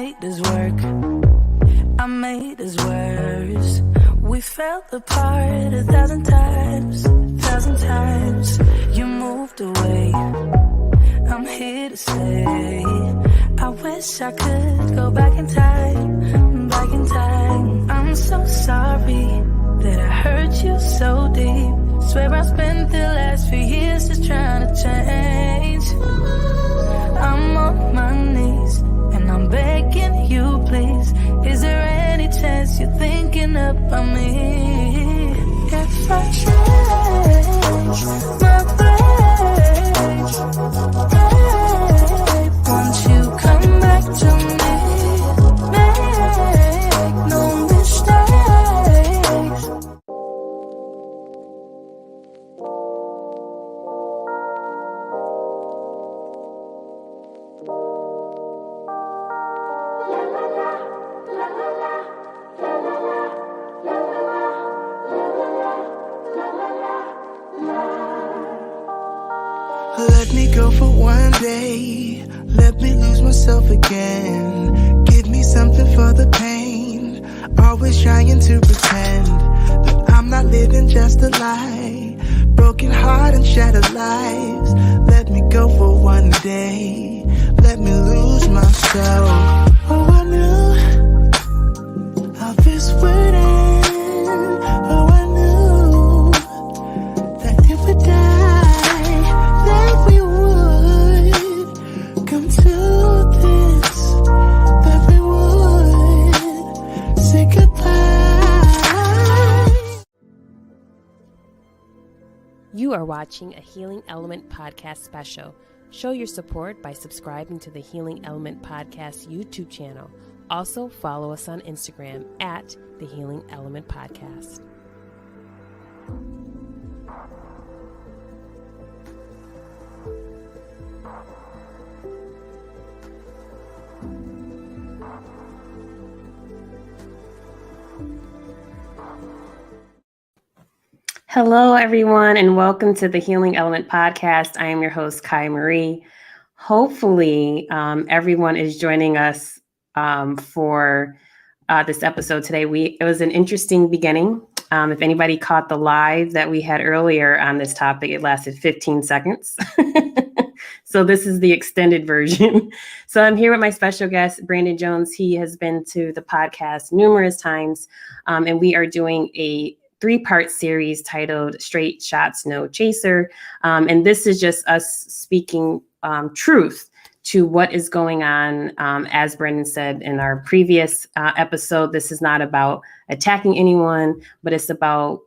made this work. I made us worse. We fell apart 1,000 times, 1,000 times. You moved away. I'm here to stay. I wish I could go back in time, back in time. I'm so sorry that I hurt you so deep. Swear I spent the last few years just trying to change. I'm on my knees and I'm begging you, please. Is there any chance you're thinking about me? If I change my ways, babe, won't you come back to me? Make no mistakes. Let me go for one day. Let me lose myself again. Give me something for the pain. Always trying to pretend that I'm not living just a lie. Broken heart and shattered lives. Let me go for one day. Let me lose myself. Oh, I knew all this would end. Oh, I knew that it would die, that we would come to this, that we would say goodbye. You are watching a Healing Element Podcast special. Show your support by subscribing to the Healing Element Podcast YouTube channel. Also, follow us on Instagram at the Healing Element Podcast. Hello, everyone, and welcome to the Healing Element Podcast. I am your host, Kai Marie. Hopefully, everyone is joining us for this episode today. It was an interesting beginning. If anybody caught the live that we had earlier on this topic, it lasted 15 seconds. So this is the extended version. So I'm here with my special guest, Brandon Jones. He has been to the podcast numerous times, and we are doing a 3-part series titled Straight Shots, No Chaser. And this is just us speaking truth to what is going on. As Brendan said in our previous episode, this is not about attacking anyone, but it's about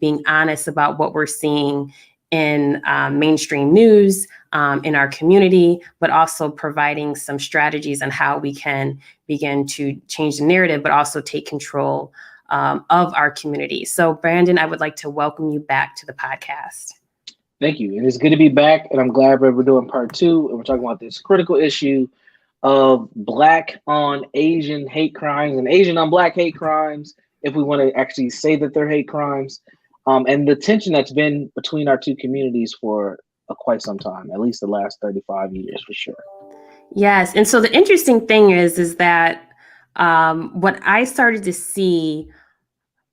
being honest about what we're seeing in mainstream news, in our community, but also providing some strategies on how we can begin to change the narrative, but also take control of our community. So Brandon, I would like to welcome you back to the podcast. Thank you. It is good to be back, and I'm glad we're doing part 2, and we're talking about this critical issue of Black on Asian hate crimes and Asian on Black hate crimes, if we want to actually say that they're hate crimes, and the tension that's been between our two communities for quite some time, at least the last 35 years for sure. Yes, and so the interesting thing is that what I started to see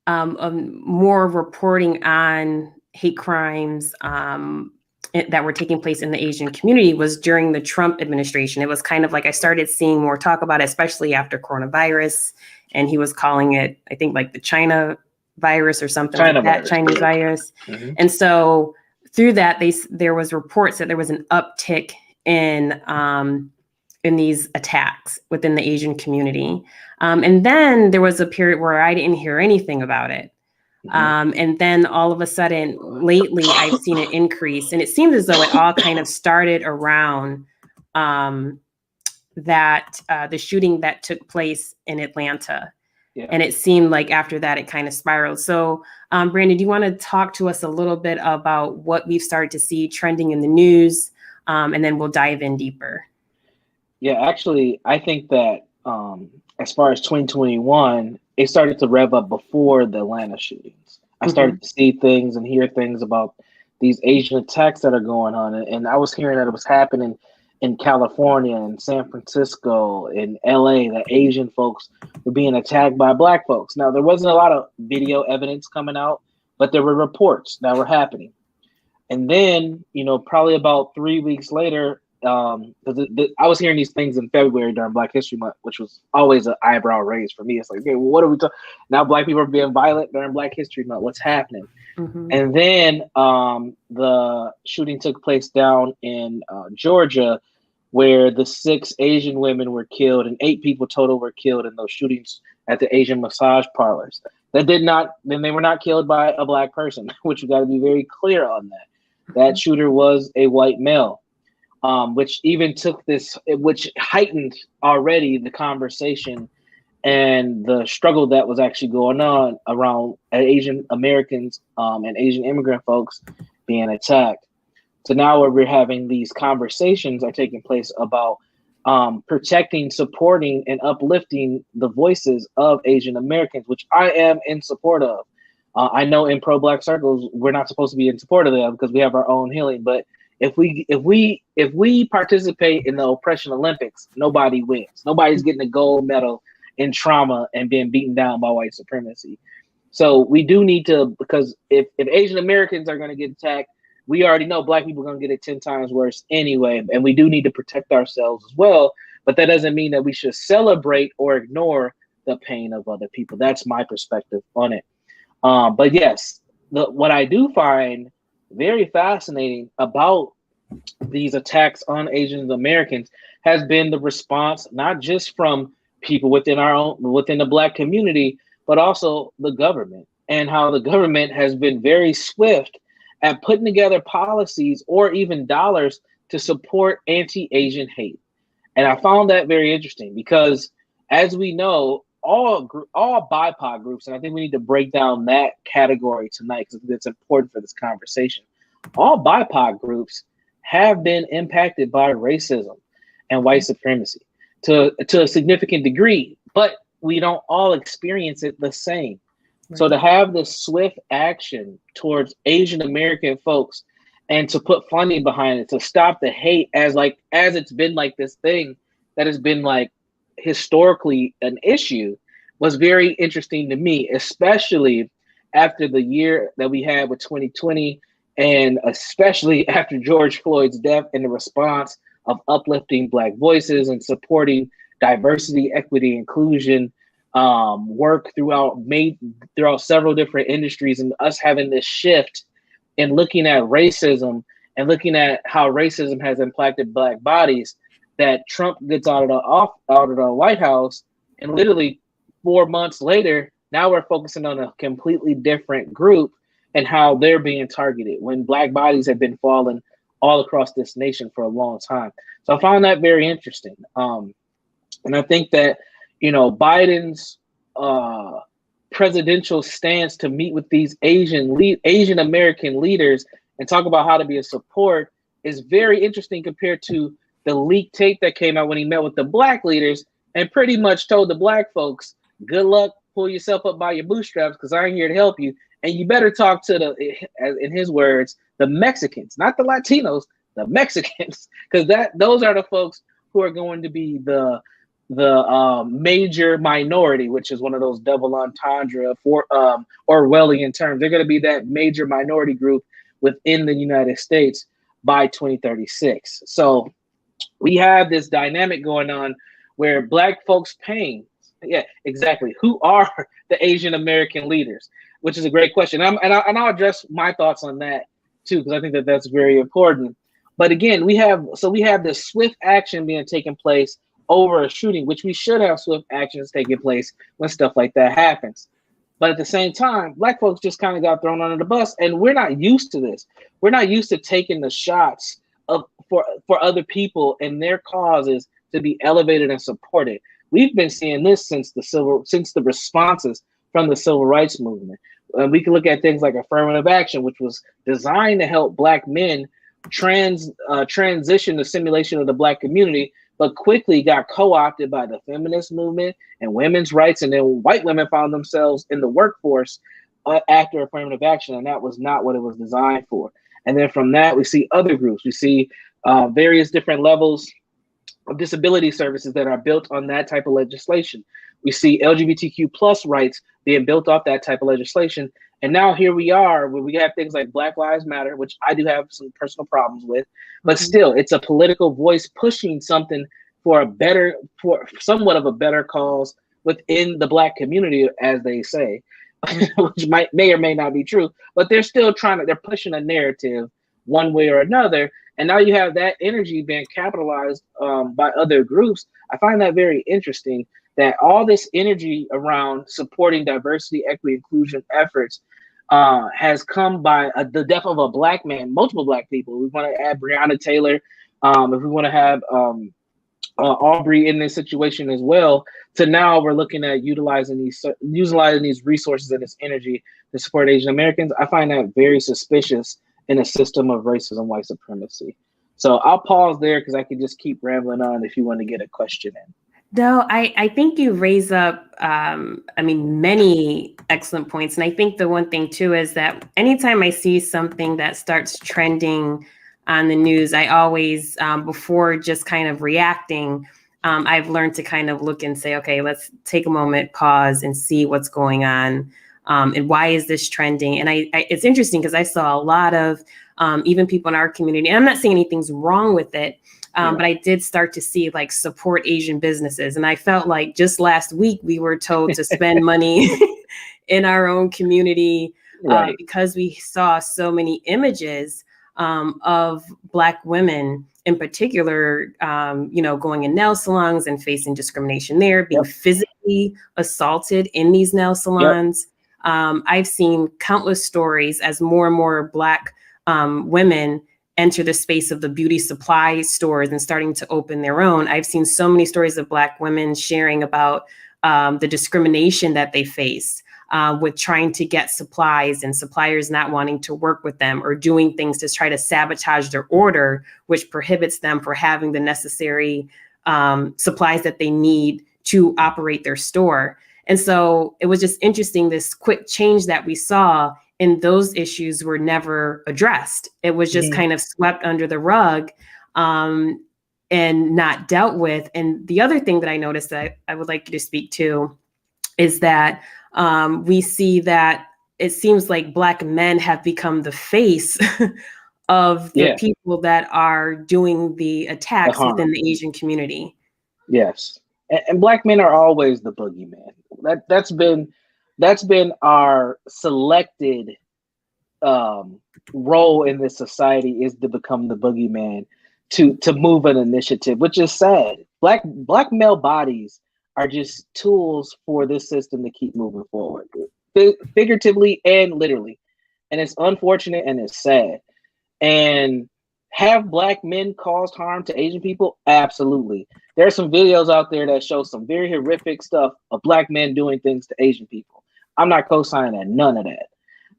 more reporting on hate crimes that were taking place in the Asian community was during the Trump administration. It was kind of like I started seeing more talk about it, especially after coronavirus. And he was calling it, I think, like the China virus or something like that, Chinese virus. Mm-hmm. And so through that, there was reports that there was an uptick in these attacks within the Asian community. And then there was a period where I didn't hear anything about it. And then all of a sudden, lately, I've seen an increase. And it seems as though it all kind of started around the shooting that took place in Atlanta. Yeah. And it seemed like after that, it kind of spiraled. So, Brandon, do you want to talk to us a little bit about what we've started to see trending in the news? And then we'll dive in deeper. Yeah, actually, I think that as far as 2021, it started to rev up before the Atlanta shootings. I started to see things and hear things about these Asian attacks that are going on. And I was hearing that it was happening in California and San Francisco and LA that Asian folks were being attacked by black folks. Now, there wasn't a lot of video evidence coming out, but there were reports that were happening. And then, probably about 3 weeks later, I was hearing these things in February during Black History Month, which was always an eyebrow raise for me. It's like, okay, well, what are we talking? Now black people are being violent during Black History Month. What's happening? Mm-hmm. And then the shooting took place down in Georgia, where the 6 Asian women were killed and 8 people total were killed in those shootings at the Asian massage parlors. They were not killed by a black person, which we got to be very clear on that. That shooter was a white male, which heightened already the conversation and the struggle that was actually going on around Asian Americans and Asian immigrant folks being attacked. So now where we're having these conversations are taking place about protecting, supporting, and uplifting the voices of Asian Americans, which I am in support of. I know in pro-black circles, we're not supposed to be in support of them because we have our own healing. But if we participate in the oppression Olympics, nobody wins. Nobody's getting a gold medal in trauma and being beaten down by white supremacy. So we do need to, because if Asian Americans are going to get attacked, we already know black people are going to get it 10 times worse anyway. And we do need to protect ourselves as well. But that doesn't mean that we should celebrate or ignore the pain of other people. That's my perspective on it. But yes, what I do find very fascinating about these attacks on Asian Americans has been the response, not just from people within the black community, but also the government, and how the government has been very swift at putting together policies or even dollars to support anti-Asian hate. And I found that very interesting because, as we know, all BIPOC groups, and I think we need to break down that category tonight because it's important for this conversation. All BIPOC groups have been impacted by racism and white supremacy to a significant degree, but we don't all experience it the same. Right. So to have this swift action towards Asian American folks and to put funding behind it to stop the hate as it's been like this thing that has been like historically an issue was very interesting to me, especially after the year that we had with 2020 and especially after George Floyd's death and the response of uplifting black voices and supporting diversity, equity, inclusion work throughout several different industries, and us having this shift in looking at racism and looking at how racism has impacted black bodies, that Trump gets out of the White House, and literally 4 months later, now we're focusing on a completely different group and how they're being targeted when black bodies have been falling all across this nation for a long time. So I found that very interesting. And I think that, Biden's presidential stance to meet with these Asian American leaders and talk about how to be a support is very interesting compared to the leaked tape that came out when he met with the black leaders and pretty much told the black folks, good luck, pull yourself up by your bootstraps because I ain't here to help you. And you better talk to in his words, the Mexicans, not the Latinos, the Mexicans, because those are the folks who are going to be the major minority, which is one of those double entendre for Orwellian terms. They're going to be that major minority group within the United States by 2036. So we have this dynamic going on where black folks paying. Yeah, exactly. Who are the Asian American leaders? Which is a great question. And I'll address my thoughts on that too, because I think that that's very important. But again, we have this swift action being taken place over a shooting, which we should have swift actions taking place when stuff like that happens. But at the same time, black folks just kind of got thrown under the bus, and we're not used to this. We're not used to taking the shots for other people and their causes to be elevated and supported. We've been seeing this since the responses from the civil rights movement. And we can look at things like affirmative action, which was designed to help black men transition the simulation of the black community, but quickly got co-opted by the feminist movement and women's rights. And then white women found themselves in the workforce after affirmative action, and that was not what it was designed for. And then from that, we see other groups. We see various different levels of disability services that are built on that type of legislation. We see LGBTQ plus rights being built off that type of legislation. And now here we are where we have things like Black Lives Matter, which I do have some personal problems with, but still it's a political voice pushing something for a better, for somewhat of a better cause within the Black community, as they say, which may or may not be true, but they're still they're pushing a narrative one way or another. And now you have that energy being capitalized by other groups. I find that very interesting, that all this energy around supporting diversity, equity, inclusion efforts has come by the death of a Black man, multiple Black people. We want to add Breonna Taylor. If we want to have Aubrey in this situation as well, to now we're looking at utilizing these resources and this energy to support Asian Americans. I find that very suspicious in a system of racism, white supremacy. So I'll pause there because I could just keep rambling on if you want to get a question in. No, I think you raise up, many excellent points. And I think the one thing too is that anytime I see something that starts trending on the news, I always, before just kind of reacting, I've learned to kind of look and say, okay, let's take a moment, pause, and see what's going on. And why is this trending? And it's interesting because I saw a lot of even people in our community, and I'm not saying anything's wrong with it, but I did start to see like support Asian businesses. And I felt like just last week we were told to spend money in our own community because we saw so many images of Black women in particular, going in nail salons and facing discrimination there, being physically assaulted in these nail salons. I've seen countless stories as more and more Black women enter the space of the beauty supply stores and starting to open their own. I've seen so many stories of Black women sharing about the discrimination that they faced with trying to get supplies and suppliers not wanting to work with them or doing things to try to sabotage their order, which prohibits them from having the necessary supplies that they need to operate their store. And so it was just interesting, this quick change that we saw, and those issues were never addressed. It was just kind of swept under the rug and not dealt with. And the other thing that I noticed that I would like you to speak to is that we see that it seems like Black men have become the face of the people that are doing the attacks within the Asian community. Yes. And Black men are always the boogeyman. That's been our selected role in this society, is to become the boogeyman, to move an initiative, which is sad. Black male bodies are just tools for this system to keep moving forward, figuratively and literally. And it's unfortunate and it's sad. And have Black men caused harm to Asian people? Absolutely. There are some videos out there that show some very horrific stuff of Black men doing things to Asian people. I'm not co-signing that, none of that.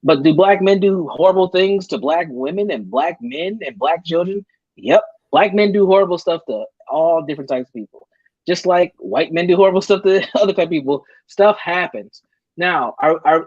But do Black men do horrible things to Black women and Black men and Black children? Yep. Black men do horrible stuff to all different types of people. Just like white men do horrible stuff to other type of people. Stuff happens. Now,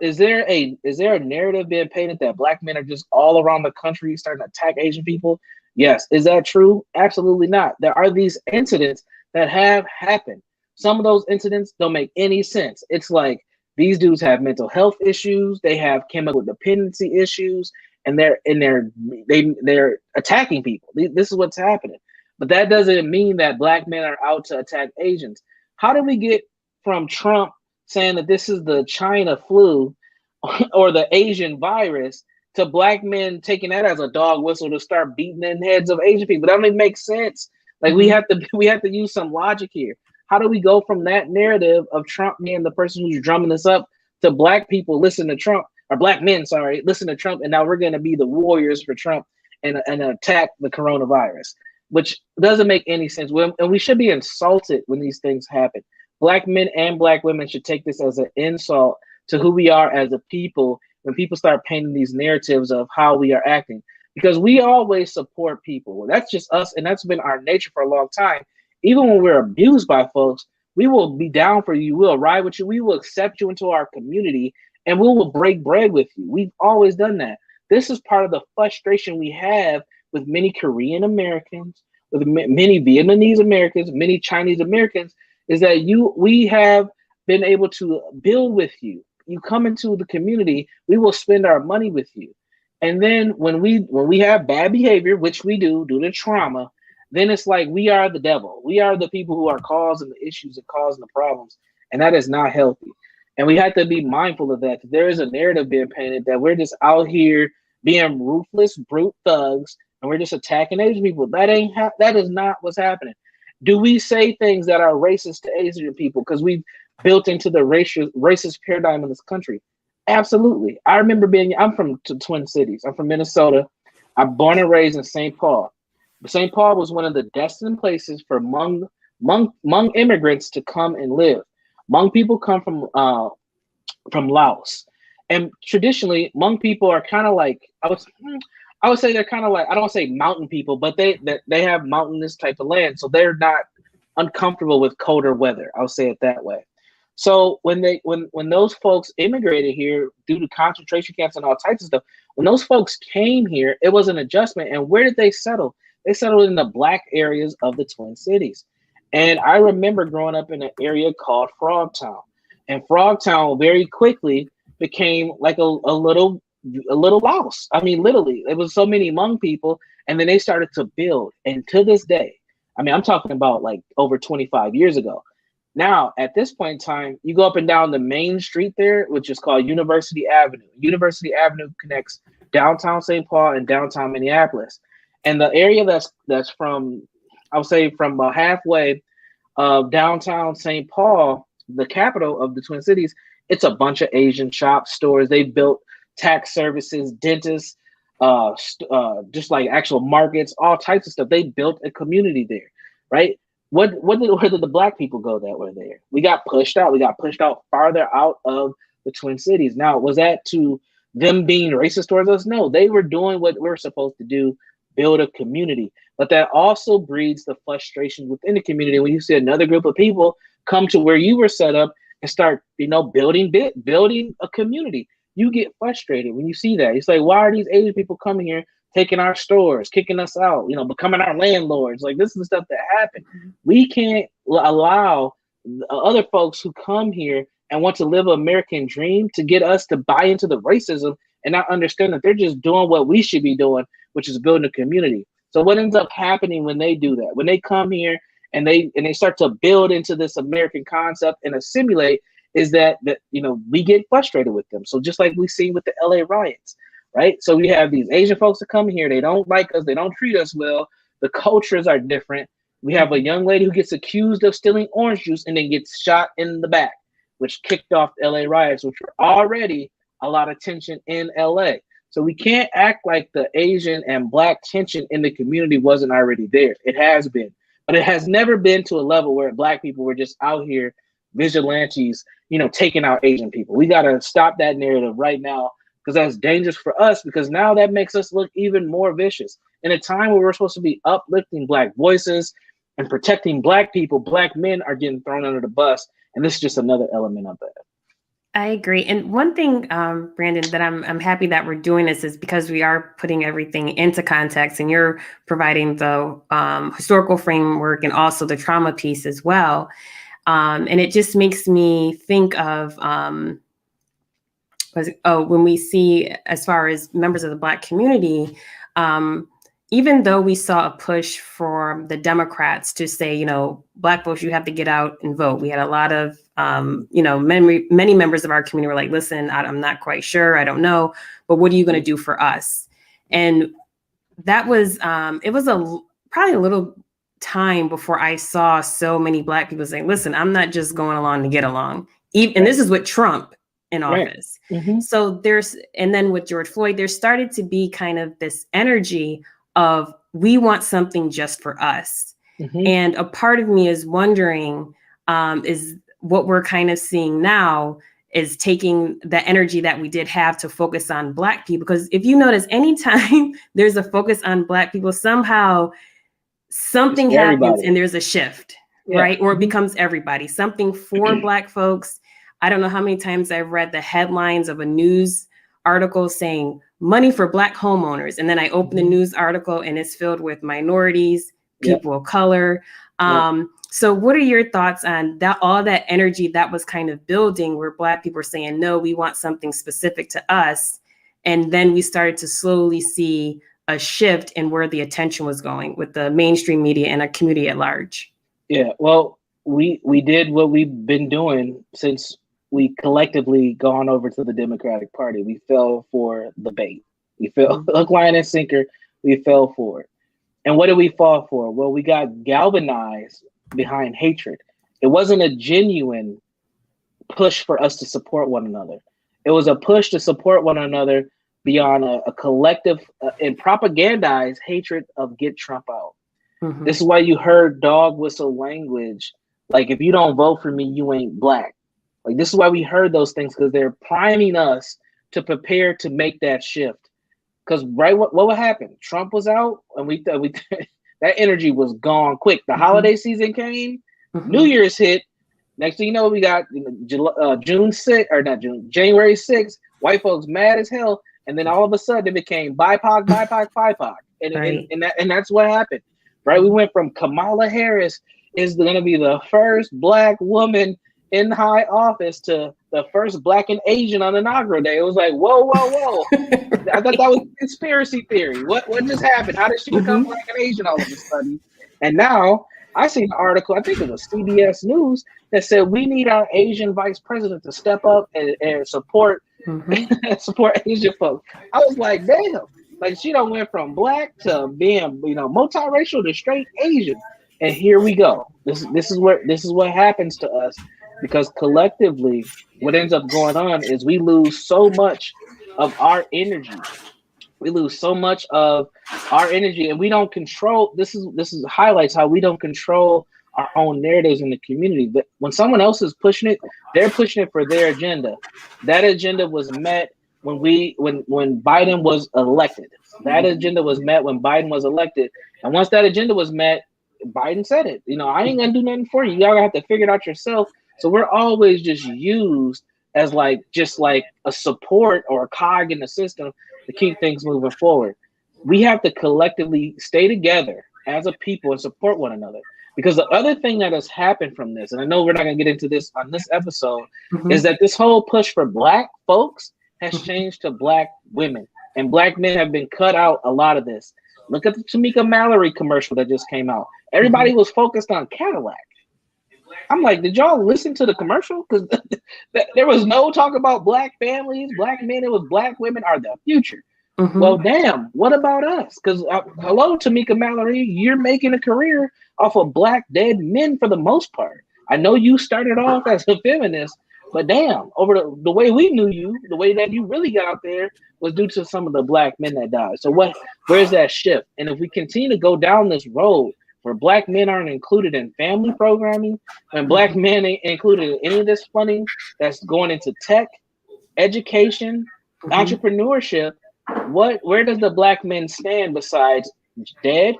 is there a narrative being painted that Black men are just all around the country starting to attack Asian people? Yes. Is that true? Absolutely not. There are these incidents that have happened. Some of those incidents don't make any sense. It's like these dudes have mental health issues, they have chemical dependency issues, and they're attacking people. This is what's happening. But that doesn't mean that Black men are out to attack Asians. How did we get from Trump saying that this is the China flu or the Asian virus to Black men taking that as a dog whistle to start beating in heads of Asian people? That don't even make sense. Like we have to use some logic here. How do we go from that narrative of Trump being the person who's drumming us up to Black people listen to Trump, or Black men, sorry, listen to Trump, and now we're going to be the warriors for Trump and attack the coronavirus, which doesn't make any sense. And we should be insulted when these things happen. Black men and Black women should take this as an insult to who we are as a people when people start painting these narratives of how we are acting, because we always support people. That's just us, and that's been our nature for a long time. Even when we're abused by folks, we will be down for you. We'll ride with you. We will accept you into our community, and we will break bread with you. We've always done that. This is part of the frustration we have with many Korean Americans, with many Vietnamese Americans, many Chinese Americans, is that we have been able to build with you. You come into the community, we will spend our money with you. And then when we have bad behavior, which we do due to trauma, then it's like we are the devil. We are the people who are causing the issues and causing the problems. And that is not healthy. And we have to be mindful of that. There is a narrative being painted that we're just out here being ruthless, brute thugs, and we're just attacking Asian people. That is not what's happening. Do we say things that are racist to Asian people because we've built into the racist paradigm in this country? Absolutely. I remember I'm from Twin Cities. I'm from Minnesota. I'm born and raised in St. Paul. St. Paul was one of the destined places for Hmong immigrants to come and live. Hmong people come from Laos, and traditionally, Hmong people are kind of like I would say they're kind of like, I don't say mountain people, but they have mountainous type of land, so they're not uncomfortable with colder weather. I'll say it that way. So when those folks immigrated here due to concentration camps and all types of stuff, when those folks came here, it was an adjustment. And where did they settle? They settled in the Black areas of the Twin Cities. And I remember growing up in an area called Frogtown, and Frogtown very quickly became like a little Laos. I mean, literally, there was so many Hmong people, and then they started to build. And to this day, I mean, I'm talking about like over 25 years ago. Now, at this point in time, you go up and down the main street there, which is called University Avenue. University Avenue connects downtown St. Paul and downtown Minneapolis. And the area that's from, I would say, from about halfway of downtown St. Paul, the capital of the Twin Cities, it's a bunch of Asian shops, stores. They built tax services, dentists, just like actual markets, all types of stuff. They built a community there, right? Where did the Black people go that were there? We got pushed out. We got pushed out farther out of the Twin Cities. Now, was that to them being racist towards us? No, they were doing what we're supposed to do, build a community. But that also breeds the frustration within the community when you see another group of people come to where you were set up and start, building a community. You get frustrated when you see that. It's like, why are these Asian people coming here, taking our stores, kicking us out, becoming our landlords? Like, this is the stuff that happened. We can't allow other folks who come here and want to live an American dream to get us to buy into the racism and not understand that they're just doing what we should be doing, which is building a community. So what ends up happening when they do that, when they come here and they start to build into this American concept and assimilate, is that we get frustrated with them. So just like we see with the LA riots, right? So we have these Asian folks that come here, they don't like us, they don't treat us well, the cultures are different. We have a young lady who gets accused of stealing orange juice and then gets shot in the back, which kicked off the LA riots, which were already a lot of tension in LA. So we can't act like the Asian and Black tension in the community wasn't already there. It has been, but it has never been to a level where Black people were just out here vigilantes, taking out Asian people. We got to stop that narrative right now, because that's dangerous for us, because now that makes us look even more vicious. In a time where we're supposed to be uplifting Black voices and protecting Black people, Black men are getting thrown under the bus. And this is just another element of that. I agree. And one thing, Brandon, that I'm happy that we're doing this is because we are putting everything into context, and you're providing the historical framework and also the trauma piece as well. And it just makes me think of when we see, as far as members of the Black community, even though we saw a push for the Democrats to say, Black folks, you have to get out and vote. We had a lot of, many members of our community were like, listen, I'm not quite sure. I don't know. But what are you going to do for us? And that was, it was probably a little time before I saw so many Black people saying, listen, I'm not just going along to get along. And this is with Trump in office. Right. Mm-hmm. So and then with George Floyd, there started to be kind of this energy of, we want something just for us. Mm-hmm. And a part of me is wondering, is what we're kind of seeing now is taking the energy that we did have to focus on Black people. Because if you notice, anytime there's a focus on Black people, somehow something happens and there's a shift, right? Or it becomes everybody, something for Black folks. I don't know how many times I've read the headlines of a news article saying money for Black homeowners. And then I open the news article and it's filled with minorities, people of color. So what are your thoughts on that, all that energy that was kind of building where Black people were saying, no, we want something specific to us. And then we started to slowly see a shift in where the attention was going with the mainstream media and a community at large. Yeah, well, we did what we've been doing since we collectively gone over to the Democratic Party. We fell for the bait. We fell hook, line, and sinker. We fell for it. And what did we fall for? Well, we got galvanized behind hatred. It wasn't a genuine push for us to support one another. It was a push to support one another beyond a collective and propagandized hatred of get Trump out. This is why you heard dog whistle language. Like, if you don't vote for me, you ain't Black. Like, this is why we heard those things, because they're priming us to prepare to make that shift. Because what would happen? Trump was out, and we that energy was gone quick. The holiday season came, New Year's hit. Next thing you know, we got January 6th. White folks mad as hell, and then all of a sudden it became BIPOC, BIPOC, and that's what happened. Right? We went from Kamala Harris is going to be the first Black woman in high office to the first Black and Asian on inaugural day. It was like, whoa. I thought that was a conspiracy theory. What just happened? How did she become Black and Asian all of a sudden? And now I seen an article, I think it was CBS News, that said we need our Asian vice president to step up and support support Asian folks. I was like, damn. Like, she done went from Black to being, multiracial to straight Asian. And here we go. This is what happens to us, because collectively what ends up going on is we lose so much of our energy. We lose so much of our energy, and we don't control. This is highlights how we don't control our own narratives in the community. But when someone else is pushing it, they're pushing it for their agenda. That agenda was met when Biden was elected. That agenda was met when Biden was elected. And once that agenda was met, Biden said it. I ain't gonna do nothing for you. Y'all have to figure it out yourself. So we're always just used as just like a support or a cog in the system to keep things moving forward. We have to collectively stay together as a people and support one another. Because the other thing that has happened from this, and I know we're not going to get into this on this episode, is that this whole push for Black folks has changed to Black women. And Black men have been cut out a lot of this. Look at the Tamika Mallory commercial that just came out. Everybody was focused on Cadillac. I'm like, did y'all listen to the commercial? Because there was no talk about Black families, Black men. It was Black women are the future. Well, damn, what about us? Because hello, Tamika Mallory, you're making a career off of Black dead men for the most part. I know you started off as a feminist, but damn, over the way we knew you, the way that you really got out there was due to some of the Black men that died. So where's that shift? And if we continue to go down this road where Black men aren't included in family programming, and Black men ain't included in any of this funding that's going into tech, education, entrepreneurship, where does the Black men stand besides dead,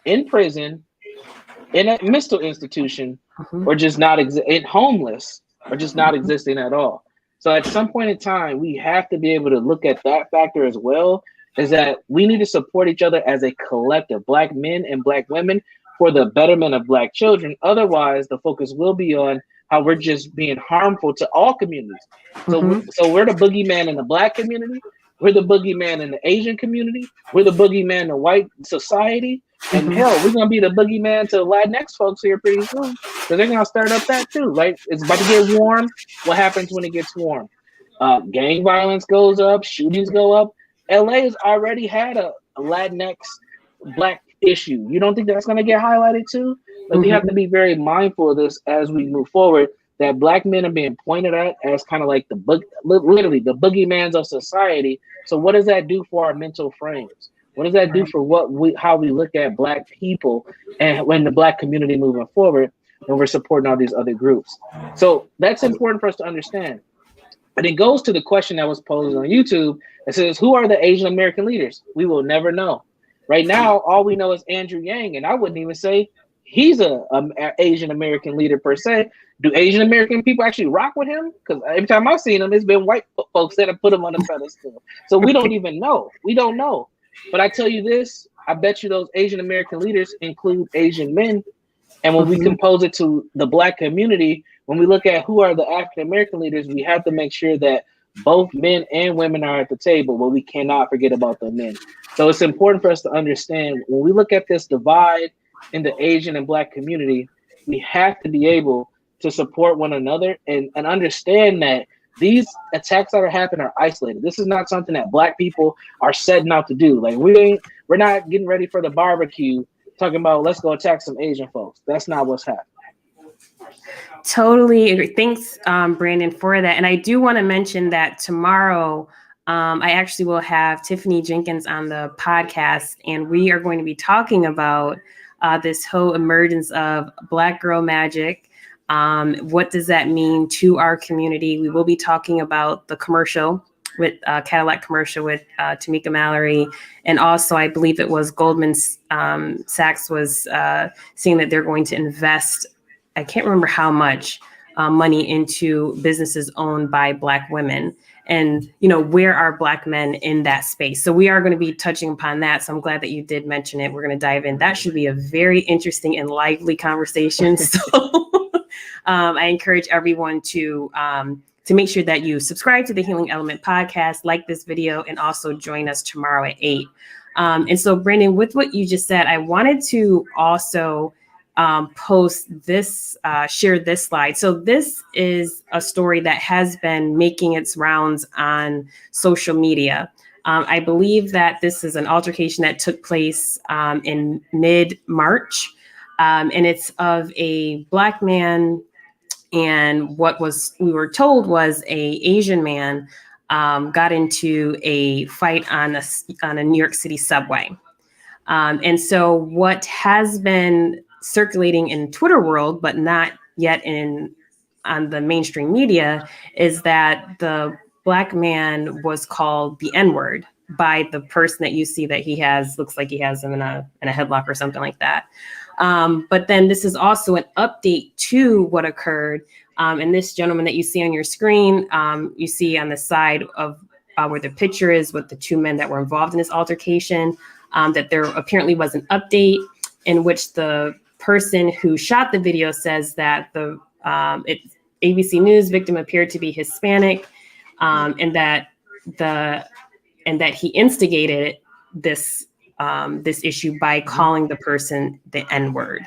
in prison, in a mental institution, or just not homeless, or just not existing at all? So at some point in time, we have to be able to look at that factor as well, is that we need to support each other as a collective, Black men and Black women, for the betterment of Black children. Otherwise, the focus will be on how we're just being harmful to all communities. So we're the boogeyman in the Black community. We're the boogeyman in the Asian community. We're the boogeyman in the white society. And hell, we're going to be the boogeyman to Latinx folks here pretty soon, because they're going to start up that too, right? It's about to get warm. What happens when it gets warm? Gang violence goes up, shootings go up. LA has already had a Latinx Black issue. You don't think that's going to get highlighted too? But we have to be very mindful of this as we move forward, that Black men are being pointed at as kind of like literally the boogeymans of society. So what does that do for our mental frames? What does that do for how we look at Black people and when the Black community moving forward when we're supporting all these other groups? So that's important for us to understand. But it goes to the question that was posed on YouTube. It says, who are the Asian American leaders? We will never know. Right now, all we know is Andrew Yang, and I wouldn't even say he's a Asian American leader per se. Do Asian American people actually rock with him? Because every time I've seen him, it's been white folks that have put him on a pedestal. So we don't even know. We don't know. But I tell you this, I bet you those Asian American leaders include Asian men. And when we compose it to the Black community, when we look at who are the African American leaders, we have to make sure that both men and women are at the table, but we cannot forget about the men. So it's important for us to understand when we look at this divide in the Asian and Black community, we have to be able to support one another and understand that these attacks that are happening are isolated. This is not something that Black people are setting out to do. Like we're not getting ready for the barbecue talking about let's go attack some Asian folks. That's not what's happening. Totally agree. Thanks, Brandon, for that. And I do want to mention that tomorrow, I actually will have Tiffany Jenkins on the podcast, and we are going to be talking about this whole emergence of Black girl magic. What does that mean to our community? We will be talking about the commercial with Cadillac commercial with Tamika Mallory. And also, I believe it was Goldman Sachs was saying that they're going to invest, I can't remember how much money into businesses owned by Black women. And, you know, where are Black men in that space? So we are going to be touching upon that. So I'm glad that you did mention it. We're going to dive in. That should be a very interesting and lively conversation. So I encourage everyone to make sure that you subscribe to the Healing Element podcast, like this video, and also join us tomorrow at 8. And so, Brandon, with what you just said, I wanted to also post this, share this slide. So this is a story that has been making its rounds on social media. I believe that this is an altercation that took place in mid-March, and it's of a Black man. And what we were told was a Asian man got into a fight on a New York City subway. And so what has been circulating in Twitter world, but not yet on the mainstream media, is that the Black man was called the N-word by the person that you see that looks like he has him in a headlock or something like that. But then this is also an update to what occurred. And this gentleman that you see on your screen, you see on the side of where the picture is with the two men that were involved in this altercation, that there apparently was an update in which the person who shot the video says that ABC News victim appeared to be Hispanic, and that he instigated this issue by calling the person the N-word.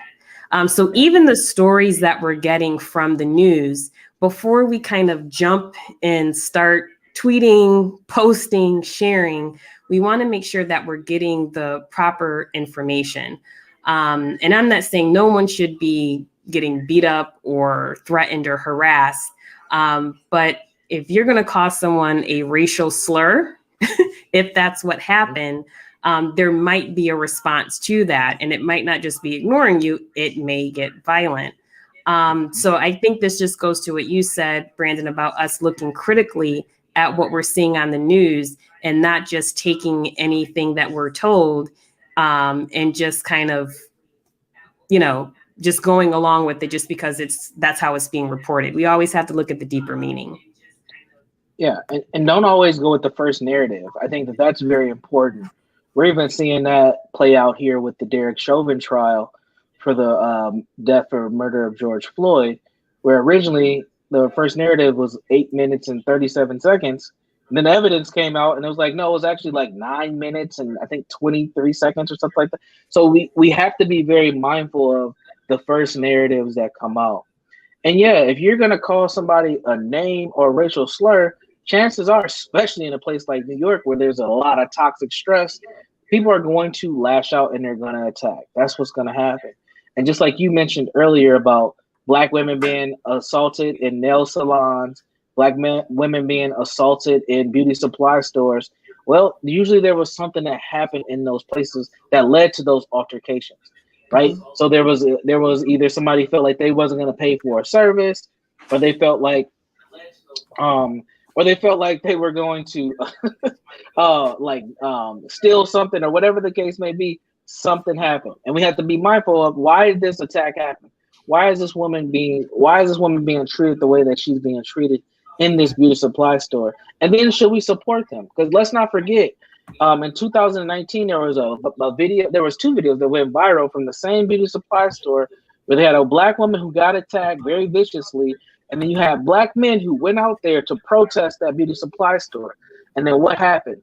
So even the stories that we're getting from the news, before we kind of jump and start tweeting, posting, sharing, we want to make sure that we're getting the proper information. And I'm not saying no one should be getting beat up or threatened or harassed. But if you're going to call someone a racial slur, if that's what happened, there might be a response to that. And it might not just be ignoring you. It may get violent. So I think this just goes to what you said, Brandon, about us looking critically at what we're seeing on the news and not just taking anything that we're told and just kind of, just going along with it just because that's how it's being reported. We always have to look at the deeper meaning. Yeah, and don't always go with the first narrative. I think that's very important. We're even seeing that play out here with the Derek Chauvin trial for the death or murder of George Floyd, where originally the first narrative was 8 minutes and 37 seconds. And then the evidence came out and it was like, no, it was actually like 9 minutes and I think 23 seconds or something like that. So we have to be very mindful of the first narratives that come out. And yeah, if you're going to call somebody a name or a racial slur, chances are, especially in a place like New York where there's a lot of toxic stress, people are going to lash out and they're going to attack. That's what's going to happen. And just like you mentioned earlier about Black women being assaulted in nail salons, Black women being assaulted in beauty supply stores, well, usually there was something that happened in those places that led to those altercations, right? So there was either somebody felt like they wasn't going to pay for a service, or they felt like they were going to steal something, or whatever the case may be. something happened, and we have to be mindful of why did this attack happen? Why is this woman being treated the way that she's being treated in this beauty supply store? And then should we support them? Because let's not forget, in 2019 there was a video. There was two videos that went viral from the same beauty supply store where they had a black woman who got attacked very viciously, and then you had black men who went out there to protest that beauty supply store. And then what happened?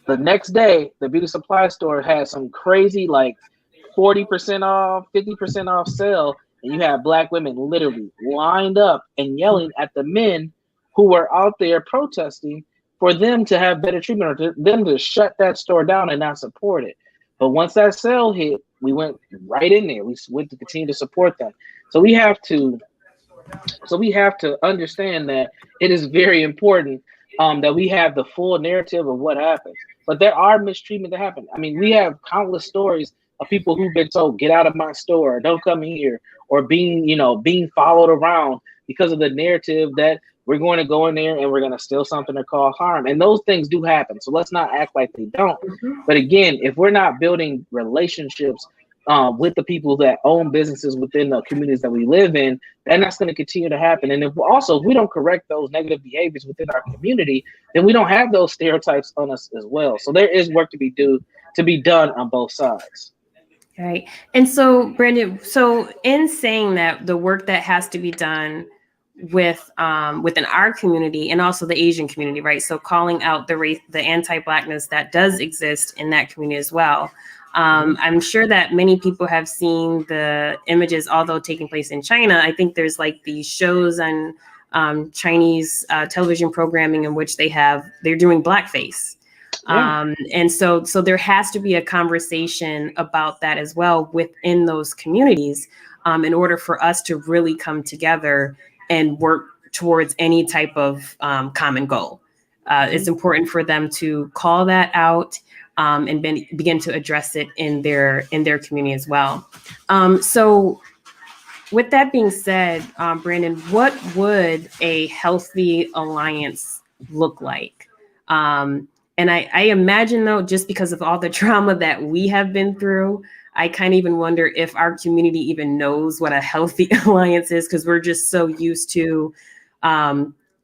The next day, the beauty supply store had some crazy 40% off, 50% off sale, and you had black women literally lined up and yelling at the men who were out there protesting for them to have better treatment, or to them to shut that store down and not support it. But once that sale hit, we went right in there. We went to continue to support them. So we have to understand that it is very important that we have the full narrative of what happens. But there are mistreatment that happen. I mean, we have countless stories of people who've been told, "Get out of my store, don't come here," or being followed around because of the narrative that we're going to go in there and we're going to steal something or cause harm. And those things do happen. So let's not act like they don't. But again, if we're not building relationships with the people that own businesses within the communities that we live in, then that's going to continue to happen. And if we don't correct those negative behaviors within our community, then we don't have those stereotypes on us as well. So there is work to be done on both sides. Right. And so, Brandon, so in saying that, the work that has to be done with within our community and also the Asian community, right? So calling out the anti-Blackness that does exist in that community as well. I'm sure that many people have seen the images, although taking place in China. I think there's these shows on Chinese television programming in which they're doing blackface. Yeah. And so there has to be a conversation about that as well within those communities in order for us to really come together and work towards any type of common goal. It's important for them to call that out and begin to address it in their community as well. So with that being said, Brandon, what would a healthy alliance look like? And I imagine, though, just because of all the trauma that we have been through, I kind of even wonder if our community even knows what a healthy alliance is, because we're just so used to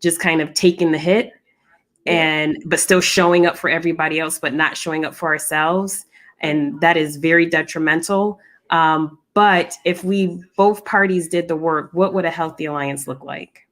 just kind of taking the hit but still showing up for everybody else, but not showing up for ourselves. And that is very detrimental. But if both parties did the work, what would a healthy alliance look like?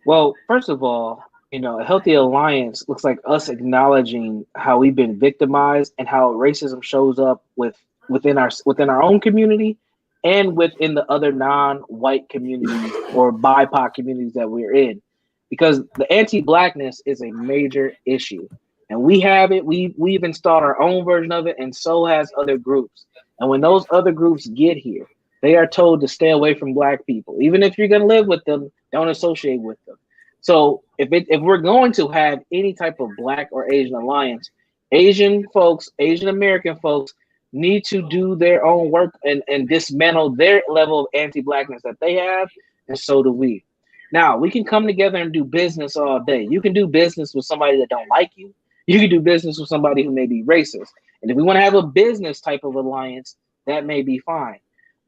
Well, first of all, a healthy alliance looks like us acknowledging how we've been victimized and how racism shows up within our own community and within the other non-white communities or BIPOC communities that we're in. Because the anti-Blackness is a major issue. And we have it. We've installed our own version of it, and so has other groups. And when those other groups get here, they are told to stay away from Black people. Even if you're going to live with them, don't associate with them. So if we're going to have any type of Black or Asian alliance, Asian American folks need to do their own work and dismantle their level of anti-Blackness that they have, and so do we. Now, we can come together and do business all day. You can do business with somebody that don't like you. You can do business with somebody who may be racist. And if we want to have a business type of alliance, that may be fine.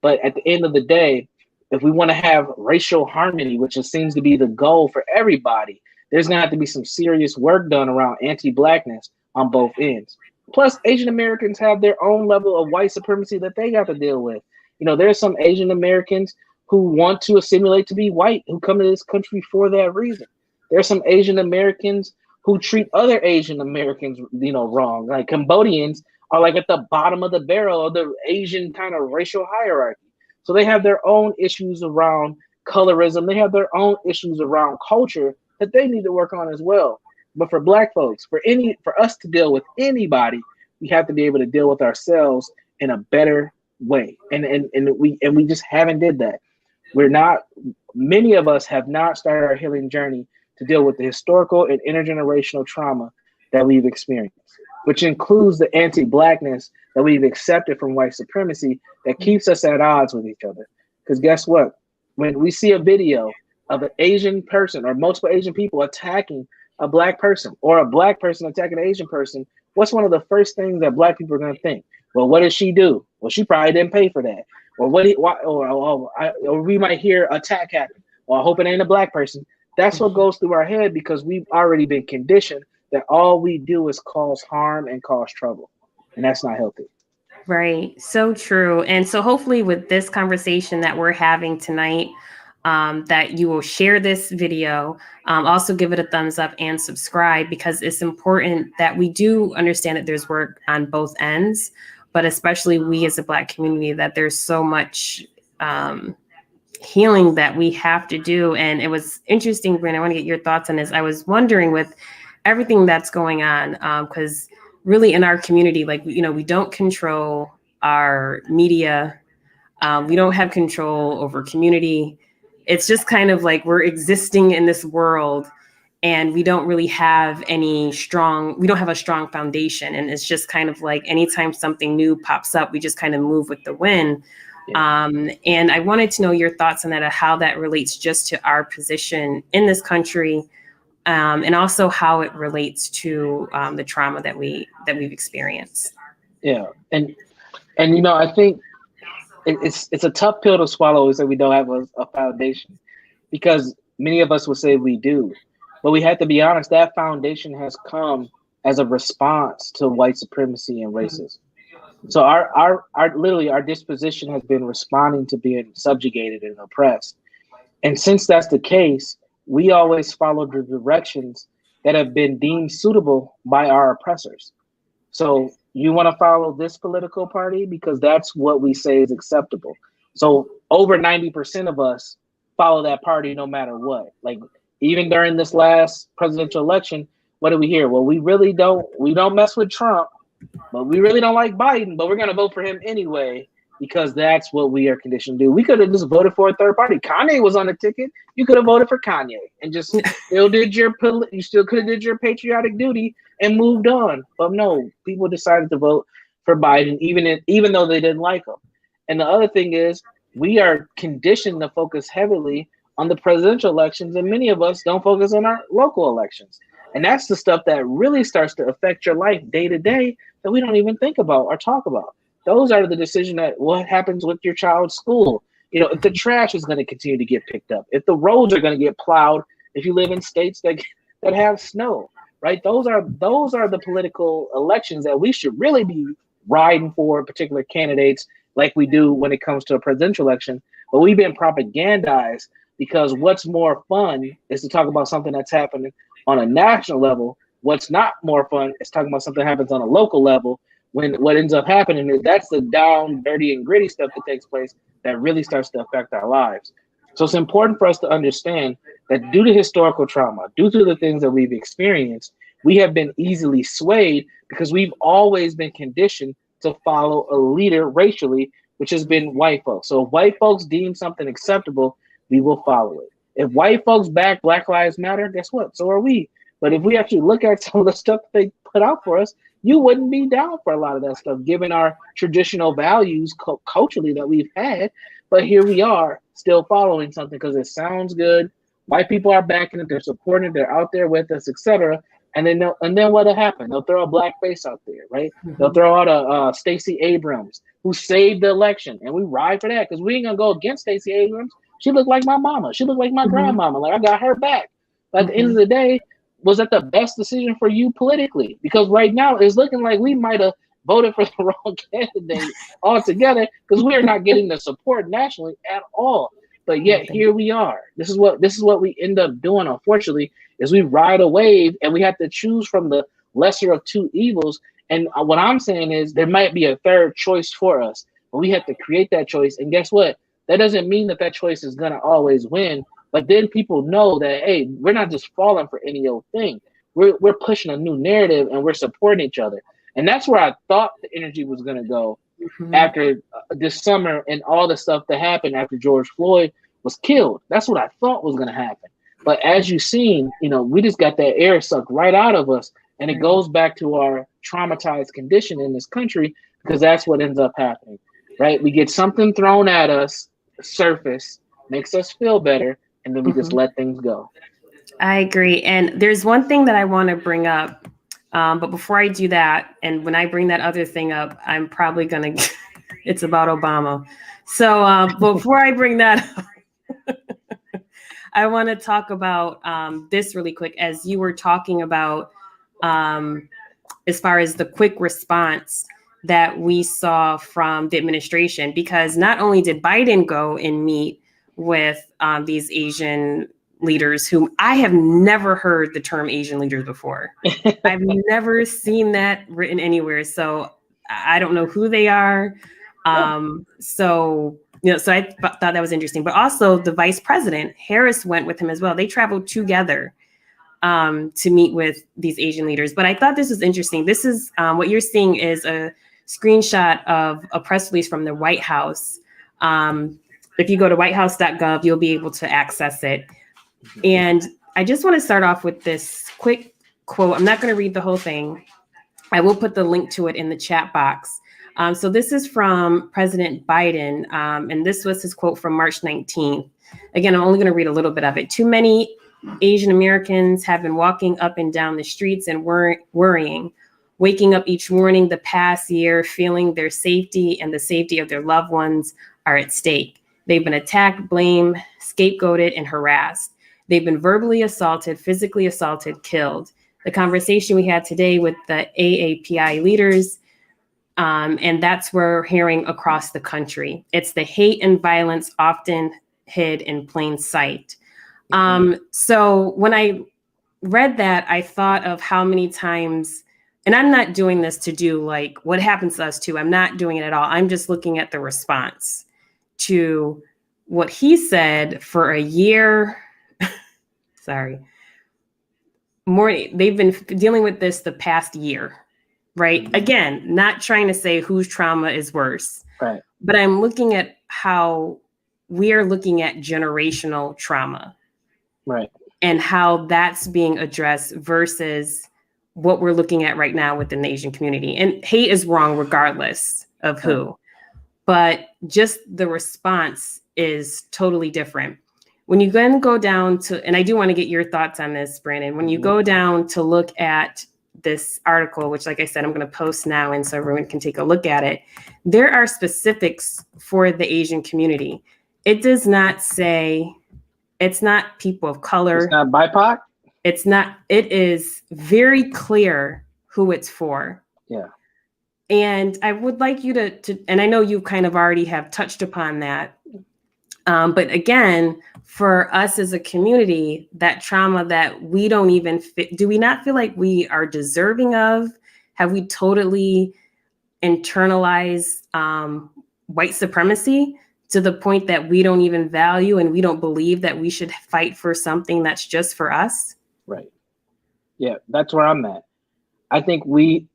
But at the end of the day, if we want to have racial harmony, which seems to be the goal for everybody, there's going to have to be some serious work done around anti-Blackness on both ends. Plus, Asian Americans have their own level of white supremacy that they got to deal with. There's some Asian Americans who want to assimilate to be white, who come to this country for that reason. There's some Asian Americans who treat other Asian Americans, wrong. Like Cambodians are at the bottom of the barrel of the Asian kind of racial hierarchy. So they have their own issues around colorism. They have their own issues around culture that they need to work on as well. But for Black folks, for us to deal with anybody, we have to be able to deal with ourselves in a better way. And we just haven't did that. Many of us have not started our healing journey to deal with the historical and intergenerational trauma that we've experienced, which includes the anti-Blackness that we've accepted from white supremacy that keeps us at odds with each other. Because guess what? When we see a video of an Asian person or multiple Asian people attacking a Black person or a Black person attacking an Asian person, what's one of the first things that Black people are going to think? Well, what did she do? Well, she probably didn't pay for that. Or or we might hear attack happen. Well, I hope it ain't a black person. That's what goes through our head because we've already been conditioned that all we do is cause harm and cause trouble. And that's not healthy. Right. So true. And so hopefully with this conversation that we're having tonight, that you will share this video, also give it a thumbs up and subscribe, because it's important that we do understand that there's work on both ends, but especially we as a Black community, that there's so much healing that we have to do. And it was interesting, Brandon, I want to get your thoughts on this. I was wondering with everything that's going on, because really in our community, like, we don't control our media. We don't have control over community. It's just kind of like we're existing in this world and we don't really have we don't have a strong foundation. And it's just kind of like anytime something new pops up, we just kind of move with the wind. Yeah. And I wanted to know your thoughts on that, how that relates just to our position in this country, and also how it relates to the trauma that we've experienced. Yeah, and I think it's a tough pill to swallow is that we don't have a foundation, because many of us would say we do, but we have to be honest. That foundation has come as a response to white supremacy and racism. So our literally our disposition has been responding to being subjugated and oppressed, and since that's the case, we always follow the directions that have been deemed suitable by our oppressors. So you want to follow this political party because that's what we say is acceptable. So over 90% of us follow that party no matter what. Like even during this last presidential election, what do we hear? Well, we don't mess with Trump, but we really don't like Biden, but we're going to vote for him anyway, because that's what we are conditioned to do. We could have just voted for a third party. Kanye was on the ticket. You could have voted for Kanye and just you still could have did your patriotic duty and moved on. But no, people decided to vote for Biden, even though they didn't like him. And the other thing is, we are conditioned to focus heavily on the presidential elections, and many of us don't focus on our local elections. And that's the stuff that really starts to affect your life day to day that we don't even think about or talk about. Those are the decisions that what happens with your child's school. If the trash is going to continue to get picked up, if the roads are going to get plowed, if you live in states that have snow, right? Those are the political elections that we should really be riding for particular candidates like we do when it comes to a presidential election. But we've been propagandized because what's more fun is to talk about something that's happening on a national level. What's not more fun is talking about something that happens on a local level, when what ends up happening is that's the down, dirty, and gritty stuff that takes place that really starts to affect our lives. So it's important for us to understand that due to historical trauma, due to the things that we've experienced, we have been easily swayed because we've always been conditioned to follow a leader racially, which has been white folks. So if white folks deem something acceptable, we will follow it. If white folks back Black Lives Matter, guess what? So are we. But if we actually look at some of the stuff they put out for us, you wouldn't be down for a lot of that stuff, given our traditional values culturally that we've had. But here we are still following something because it sounds good. White people are backing it, they're supporting it, they're out there with us, etc. And then what'll happen? They'll throw a black face out there, right? Mm-hmm. They'll throw out a Stacey Abrams who saved the election, and we ride for that because we ain't gonna go against Stacey Abrams. She looked like my mama. She looked like my grandmama. Like I got her back. But at the end of the day, was that the best decision for you politically? Because right now it's looking like we might have voted for the wrong candidate altogether because we are not getting the support nationally at all. But yet here we are. This is what we end up doing, unfortunately, is we ride a wave and we have to choose from the lesser of two evils. And what I'm saying is there might be a third choice for us, but we have to create that choice. And guess what? That doesn't mean that choice is going to always win. But then people know that, hey, we're not just falling for any old thing. We're pushing a new narrative and we're supporting each other. And that's where I thought the energy was going to go after this summer and all the stuff that happened after George Floyd was killed. That's what I thought was going to happen. But as you've seen, we just got that air sucked right out of us. And it goes back to our traumatized condition in this country, because that's what ends up happening, right? We get something thrown at us, surface, makes us feel better, and then we just let things go. I agree. And there's one thing that I want to bring up But before I do that, and when I bring that other thing up, I'm probably going to, it's about Obama. So before I bring that up, I want to talk about this really quick, as you were talking about as far as the quick response that we saw from the administration, because not only did Biden go and meet with these Asian leaders, whom I have never heard the term Asian leaders before. I've never seen that written anywhere. So I don't know who they are. So I thought that was interesting. But also the vice president, Harris, went with him as well. They traveled together to meet with these Asian leaders. But I thought this was interesting. This is what you're seeing is a screenshot of a press release from the White House. If you go to whitehouse.gov, you'll be able to access it. And I just want to start off with this quick quote. I'm not going to read the whole thing. I will put the link to it in the chat box. So this is from President Biden, and this was his quote from March 19th. Again, I'm only going to read a little bit of it. Too many Asian Americans have been walking up and down the streets and worrying, waking up each morning the past year, feeling their safety and the safety of their loved ones are at stake. They've been attacked, blamed, scapegoated, and harassed. They've been verbally assaulted, physically assaulted, killed. The conversation we had today with the AAPI leaders, and that's what we're hearing across the country. It's the hate and violence often hid in plain sight. So when I read that, I thought of how many times, and I'm not doing this to do like what happens to us too. I'm not doing it at all. I'm just looking at the response to what he said for a year. Sorry. They've been dealing with this the past year, right? Mm-hmm. Again, not trying to say whose trauma is worse, right? But I'm looking at how we are looking at generational trauma, right? And how that's being addressed versus what we're looking at right now within the Asian community. And hate is wrong regardless of who, but just the response is totally different. When you then go down to, and I do want to get your thoughts on this, Brandon, when you go down to look at this article, which, like I said, I'm going to post now, and so everyone can take a look at it, there are specifics for the Asian community. It does not say, it's not people of color. It's not BIPOC? It's not, it is very clear who it's for. Yeah. And I would like you to, and I know you kind of already have touched upon that. But again, for us as a community, that trauma that we don't even do we not feel like we are deserving of? Have we totally internalized white supremacy to the point that we don't even value and we don't believe that we should fight for something that's just for us? Right. Yeah, that's where I'm at. I think we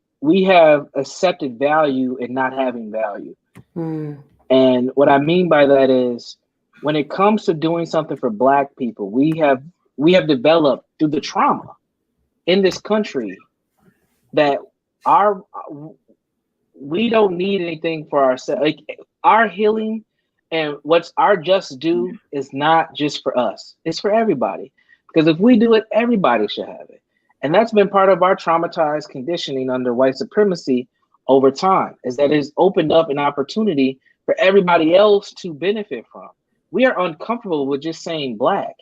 have accepted value in not having value. And what I mean by that is, when it comes to doing something for Black people, we have developed through the trauma in this country that we don't need anything for ourselves. Like, our healing and what's our just due is not just for us; it's for everybody. Because if we do it, everybody should have it, and that's been part of our traumatized conditioning under white supremacy over time. Is that it's opened up an opportunity for everybody else to benefit from. We are uncomfortable with just saying Black.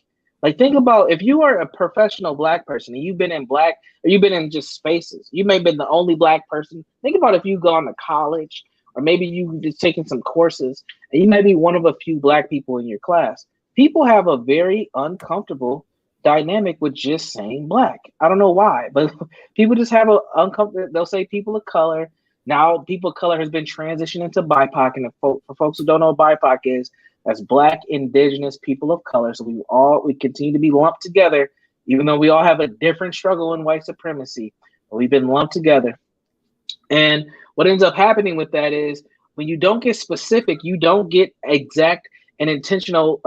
Like, think about if you are a professional Black person and you've been in Black, or you've been in just spaces, you may have been the only Black person. Think about if you've gone to college, or maybe you've just taken some courses, and you may be one of a few Black people in your class. People have a very uncomfortable dynamic with just saying Black. I don't know why, but people just have a uncomfortable, they'll say people of color. Now people of color has been transitioned into BIPOC, and for folks who don't know what BIPOC is, that's Black, Indigenous, people of color. So we continue to be lumped together, even though we all have a different struggle in white supremacy. But we've been lumped together. And what ends up happening with that is, when you don't get specific, you don't get exact and intentional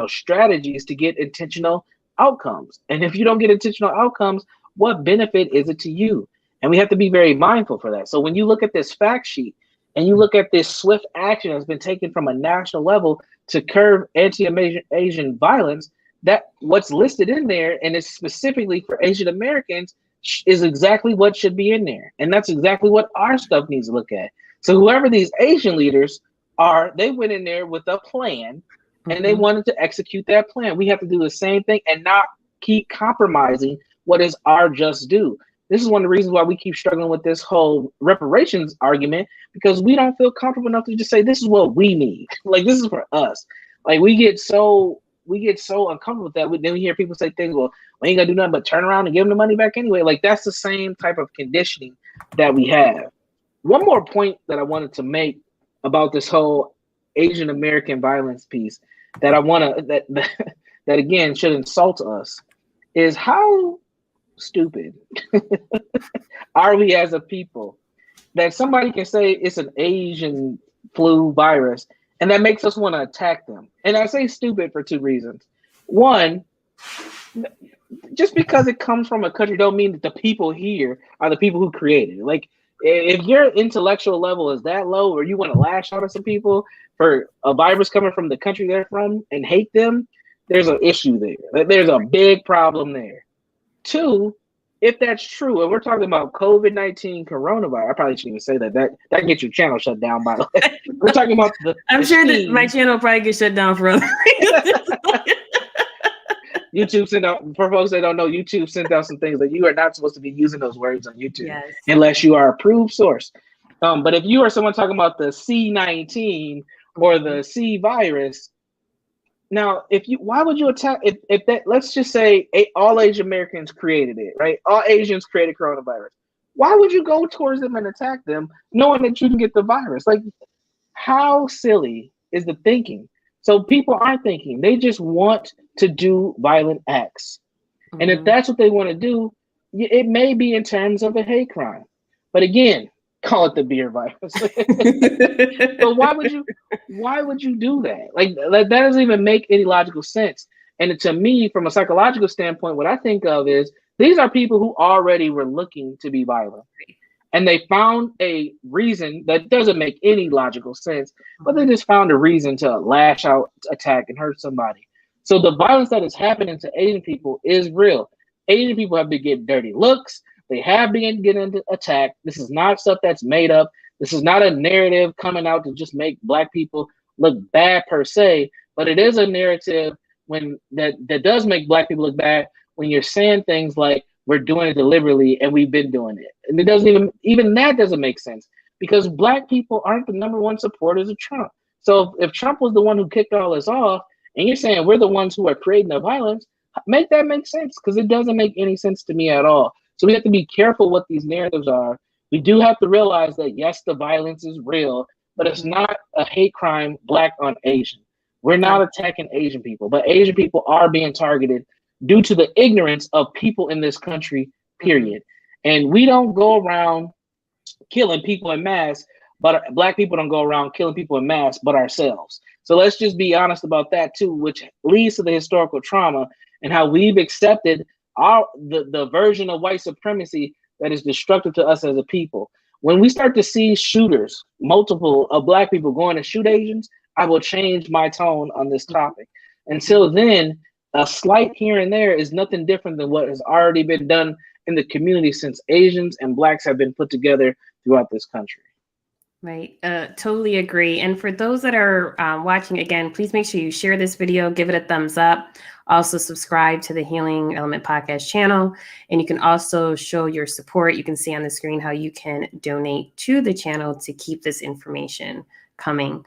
strategies to get intentional outcomes. And if you don't get intentional outcomes, what benefit is it to you? And we have to be very mindful for that. So when you look at this fact sheet, and you look at this swift action that's been taken from a national level to curb anti-Asian violence, that what's listed in there, and it's specifically for Asian Americans, is exactly what should be in there. And that's exactly what our stuff needs to look at. So whoever these Asian leaders are, they went in there with a plan and they wanted to execute that plan. We have to do the same thing and not keep compromising what is our just due. This is one of the reasons why we keep struggling with this whole reparations argument, because we don't feel comfortable enough to just say this is what we need. Like, this is for us. Like, we get so uncomfortable with that. Then we hear people say things, well, we ain't gonna do nothing but turn around and give them the money back anyway. Like, that's the same type of conditioning that we have. One more point that I wanted to make about this whole Asian American violence piece that I want to that again should insult us is how stupid are we as a people that somebody can say it's an Asian flu virus and that makes us want to attack them. And I say stupid for two reasons. One, just because it comes from a country don't mean that the people here are the people who created it. Like, if your intellectual level is that low or you want to lash out at some people for a virus coming from the country they're from and hate them, there's an issue there. There's a big problem there. Two, if that's true, and we're talking about COVID-19 coronavirus, I probably shouldn't even say that. That gets your channel shut down, by the way. We're talking about I'm sure that my channel probably gets shut down for other reasons. YouTube sent out, for folks that don't know, YouTube sent out some things that you are not supposed to be using those words on YouTube unless you are a approved source. But if you are someone talking about the C19 or the C virus, now why would you attack if that, let's just say all Asian Americans created it, right? All Asians created coronavirus. Why would you go towards them and attack them knowing that you can get the virus? Like, how silly is the thinking? So people aren't thinking, they just want to do violent acts. And if that's what they want to do, it may be in terms of a hate crime. But again, call it the beer virus. But why would you do that? Like that doesn't even make any logical sense. And to me, from a psychological standpoint, what I think of is these are people who already were looking to be violent. And they found a reason that doesn't make any logical sense, but they just found a reason to lash out, attack, and hurt somebody. So the violence that is happening to Asian people is real. Asian people have been getting dirty looks. They have been getting attacked. This is not stuff that's made up. This is not a narrative coming out to just make Black people look bad per se, but it is a narrative that does make Black people look bad when you're saying things like, we're doing it deliberately and we've been doing it. And it doesn't even that doesn't make sense, because Black people aren't the number one supporters of Trump. So if Trump was the one who kicked all this off and you're saying we're the ones who are creating the violence, make that make sense, because it doesn't make any sense to me at all. So we have to be careful what these narratives are. We do have to realize that, yes, the violence is real, but it's not a hate crime Black on Asian. We're not attacking Asian people, but Asian people are being targeted due to the ignorance of people in this country, period. And we don't go around killing people in mass, but Black people don't go around killing people in mass, but ourselves. So let's just be honest about that too, which leads to the historical trauma and how we've accepted the version of white supremacy that is destructive to us as a people. When we start to see shooters, multiple of Black people going to shoot Asians, I will change my tone on this topic. Until then, a slight here and there is nothing different than what has already been done in the community since Asians and Blacks have been put together throughout this country. Right. Totally agree. And for those that are watching, again, please make sure you share this video, give it a thumbs up. Also subscribe to the Healing Element Podcast channel. And you can also show your support. You can see on the screen how you can donate to the channel to keep this information coming.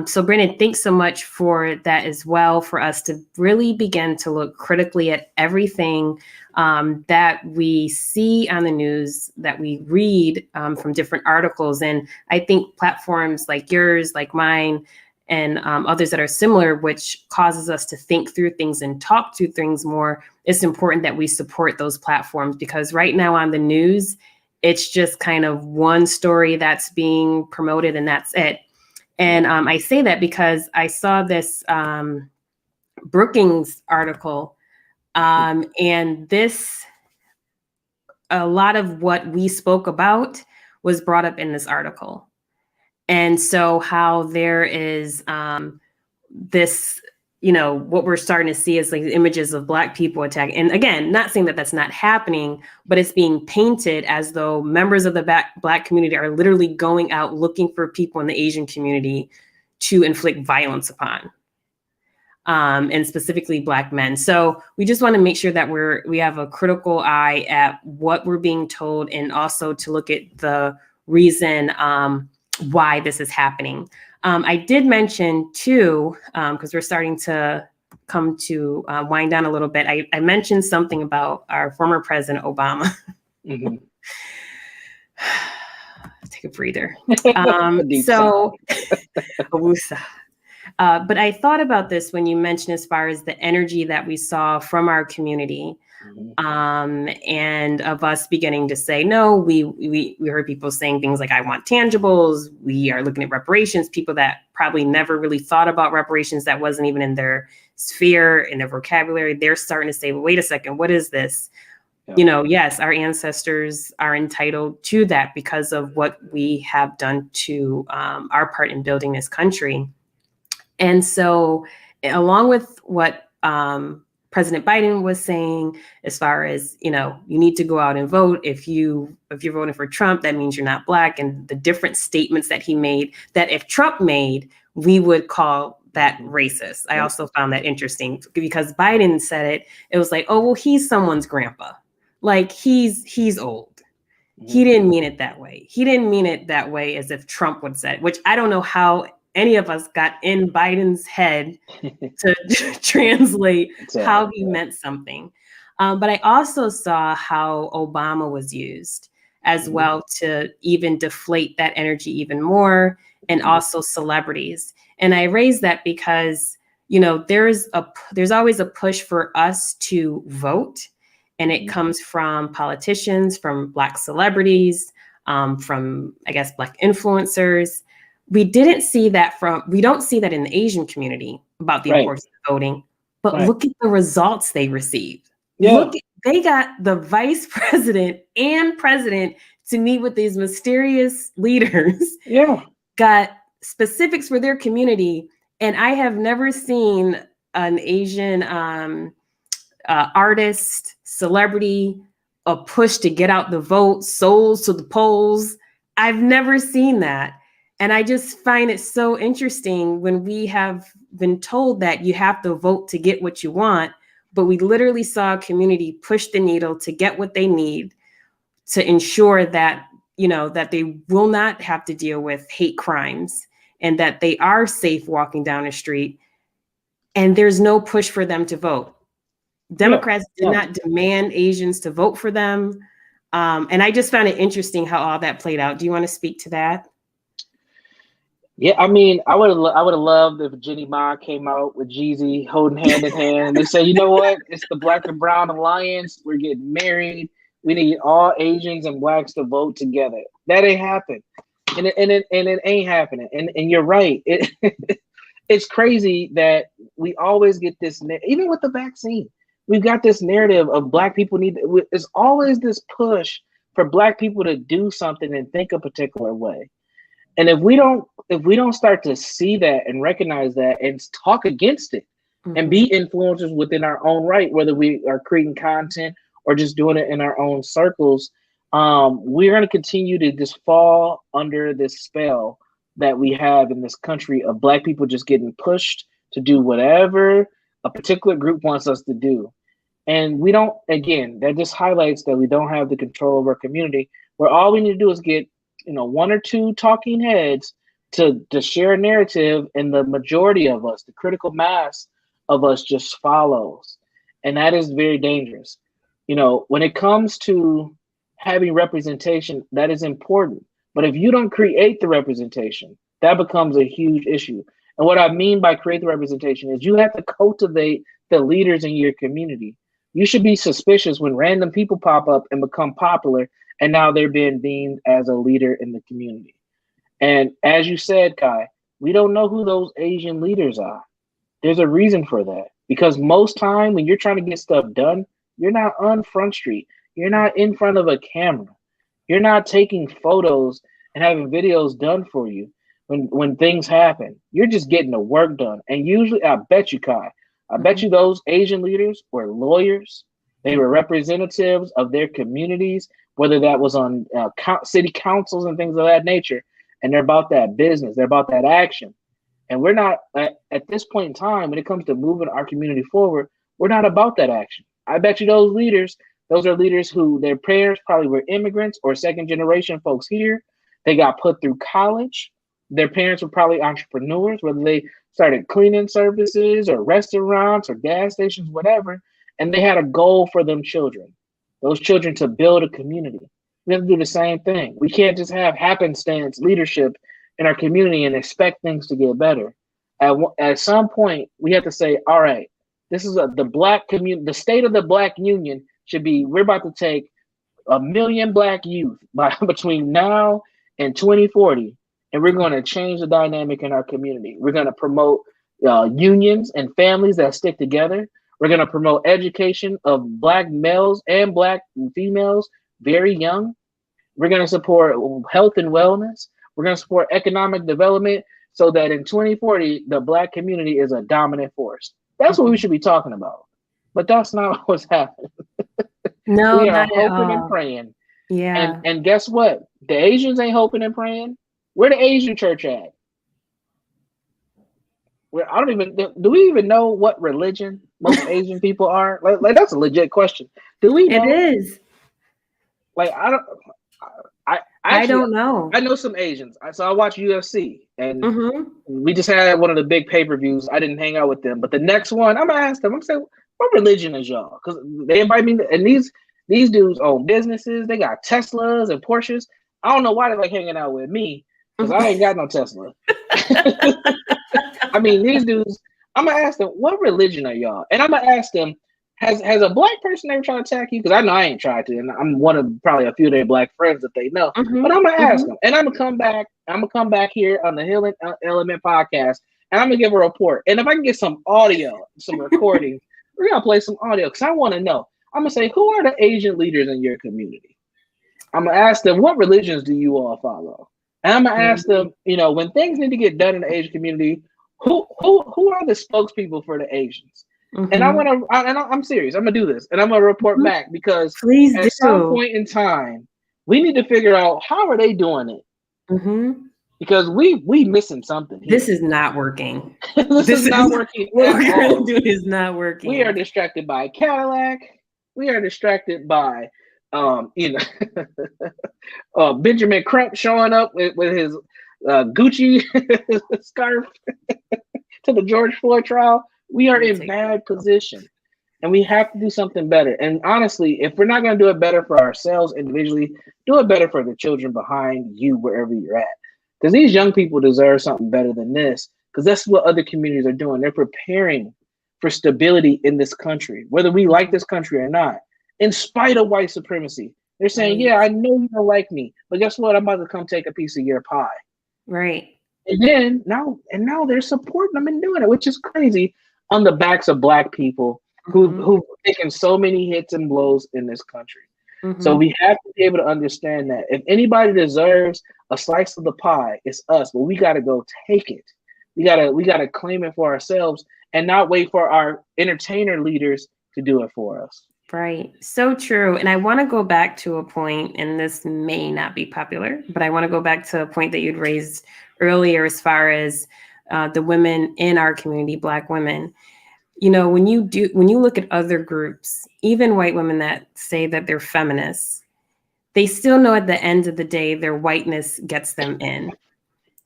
So Brandon, thanks so much for that as well, for us to really begin to look critically at everything that we see on the news, that we read from different articles. And I think platforms like yours, like mine, and others that are similar, which causes us to think through things and talk through things more, it's important that we support those platforms, because right now on the news, it's just kind of one story that's being promoted and that's it. And I say that because I saw this Brookings article, and a lot of what we spoke about was brought up in this article. And so how there is this, what we're starting to see is like images of Black people attack. And again, not saying that that's not happening, but it's being painted as though members of the Black community are literally going out looking for people in the Asian community to inflict violence upon, and specifically Black men. So we just want to make sure that we have a critical eye at what we're being told, and also to look at the reason why this is happening. I did mention too, because we're starting to come to wind down a little bit. I mentioned something about our former president, Obama. Mm-hmm. Take a breather. So, but I thought about this when you mentioned as far as the energy that we saw from our community. And of us beginning to say, no, we heard people saying things like, I want tangibles. We are looking at reparations, people that probably never really thought about reparations. That wasn't even in their sphere, in their vocabulary. They're starting to say, well, wait a second, what is this? Yeah. Yes, our ancestors are entitled to that because of what we have done to our part in building this country. And so along with what President Biden was saying, as far as, you need to go out and vote. If you're voting for Trump, that means you're not Black, and the different statements that he made that if Trump made, we would call that racist. I also found that interesting because Biden said it. It was like, oh, well, he's someone's grandpa. Like he's old. He didn't mean it that way. He didn't mean it that way as if Trump would say it, which I don't know how any of us got in Biden's head to translate how he meant something. But I also saw how Obama was used as well to even deflate that energy even more, and also celebrities. And I raised that because, there's always a push for us to vote. And it comes from politicians, from Black celebrities, from, I guess, Black influencers. We don't see that in the Asian community about the importance of voting, but look at the results they received. Yeah. They got the vice president and president to meet with these mysterious leaders. Yeah. Got specifics for their community. And I have never seen an Asian artist, celebrity, a push to get out the vote, souls to the polls. I've never seen that. And I just find it so interesting when we have been told that you have to vote to get what you want, but we literally saw a community push the needle to get what they need to ensure that, that they will not have to deal with hate crimes and that they are safe walking down the street. And there's no push for them to vote. Democrats did not demand Asians to vote for them. And I just found it interesting how all that played out. Do you want to speak to that? Yeah, I mean, I would have loved if Jenny Ma came out with Jeezy holding hand in hand, and they say, you know what? It's the Black and Brown Alliance. We're getting married. We need all Asians and Blacks to vote together. That ain't happened, and it ain't happening. And you're right. It's crazy that we always get this. Even with the vaccine, we've got this narrative of Black people It's always this push for Black people to do something and think a particular way. And if we don't start to see that and recognize that and talk against it, and be influencers within our own right, whether we are creating content or just doing it in our own circles, we're going to continue to just fall under this spell that we have in this country of Black people just getting pushed to do whatever a particular group wants us to do. And we don't, again, that just highlights that we don't have the control of our community, where all we need to do is get one or two talking heads to share a narrative, and the majority of us, the critical mass of us, just follows. And that is very dangerous. When it comes to having representation, that is important. But if you don't create the representation, that becomes a huge issue. And what I mean by create the representation is you have to cultivate the leaders in your community. You should be suspicious when random people pop up and become popular, and now they're being deemed as a leader in the community. And as you said, Kai, we don't know who those Asian leaders are. There's a reason for that. Because most time when you're trying to get stuff done, you're not on Front Street. You're not in front of a camera. You're not taking photos and having videos done for you. when things happen, you're just getting the work done. And usually, I bet you, Kai, I bet Mhm. you those Asian leaders were lawyers. They were representatives of their communities, whether that was on city councils and things of that nature. And they're about that business. They're about that action. And we're not at this point in time when it comes to moving our community forward. We're not about that action. I bet you those leaders, those are leaders who their parents probably were immigrants or second generation folks here. They got put through college. Their parents were probably entrepreneurs, whether they started cleaning services or restaurants or gas stations, whatever. And they had a goal for them children, those children to build a community. We have to do the same thing. We can't just have happenstance leadership in our community and expect things to get better. At some point, we have to say, all right, this is the black community, the state of the black union should be, we're about to take 1 million black youth by between now and 2040, and we're going to change the dynamic in our community. We're going to promote unions and families that stick together. We're going to promote education of black males and black females very young. We're going to support health and wellness. We're going to support economic development so that in 2040, the black community is a dominant force. That's what we should be talking about. But that's not what's happening. No, We are not at hoping and all. praying. Yeah. And guess what? The Asians ain't hoping and praying. Where the Asian church at? Where I don't even do we even know what religion most Asian people are? Like that's a legit question. Do we It know? is. Like I don't. I I actually don't know. I know some Asians. So I watch UFC, and Mm-hmm. we just had one of the big pay-per-views. I didn't hang out with them, but the next one, I'm gonna ask them. I'm gonna say, what religion is y'all? Because they invite me, and these dudes own businesses. They got Teslas and Porsches. I don't know why they like hanging out with me because I ain't got no Tesla. I mean, these dudes. I'm gonna ask them, what religion are y'all? And I'm gonna ask them, has a black person ever tried to attack you? Because I know I ain't tried to, and I'm one of probably a few of their black friends that they know. Mm-hmm. But I'm gonna ask Mm-hmm. them, and I'm gonna come back. I'm gonna come back here on the Healing Element podcast, and I'm gonna give a report. And if I can get some audio, some recording, we're gonna play some audio because I want to know. I'm gonna say, who are the Asian leaders in your community? I'm gonna ask them, what religions do you all follow? And I'm gonna ask them, when things need to get done in the Asian community, who are the spokespeople for the Asians? Mm-hmm. And I'm serious. I'm gonna do this, and I'm gonna report back because Please at do. some point in time, we need to figure out how are they doing it Mm-hmm. because we missing something here. This is not working. this is not working What we're at all. gonna do is not working. We are distracted by Cadillac. We are distracted by, Benjamin Crump showing up with his Gucci scarf to the George Floyd trial. We are in bad position, and we have to do something better. And honestly, if we're not going to do it better for ourselves individually, do it better for the children behind you, wherever you're at. Because these young people deserve something better than this. Because that's what other communities are doing. They're preparing for stability in this country, whether we like this country or not, in spite of white supremacy. They're saying, yeah, I know you don't like me, but guess what? I'm about to come take a piece of your pie. Right. And then now they're supporting them and doing it, which is crazy on the backs of black people who've taken so many hits and blows in this country. Mm-hmm. So we have to be able to understand that if anybody deserves a slice of the pie, it's us. But we got to go take it. We gotta claim it for ourselves and not wait for our entertainer leaders to do it for us. Right. So true. And I want to go back to a point, and this may not be popular, but I want to go back to a point that you'd raised earlier as far as the women in our community, Black women. When you look at other groups, even white women that say that they're feminists, they still know at the end of the day, their whiteness gets them in.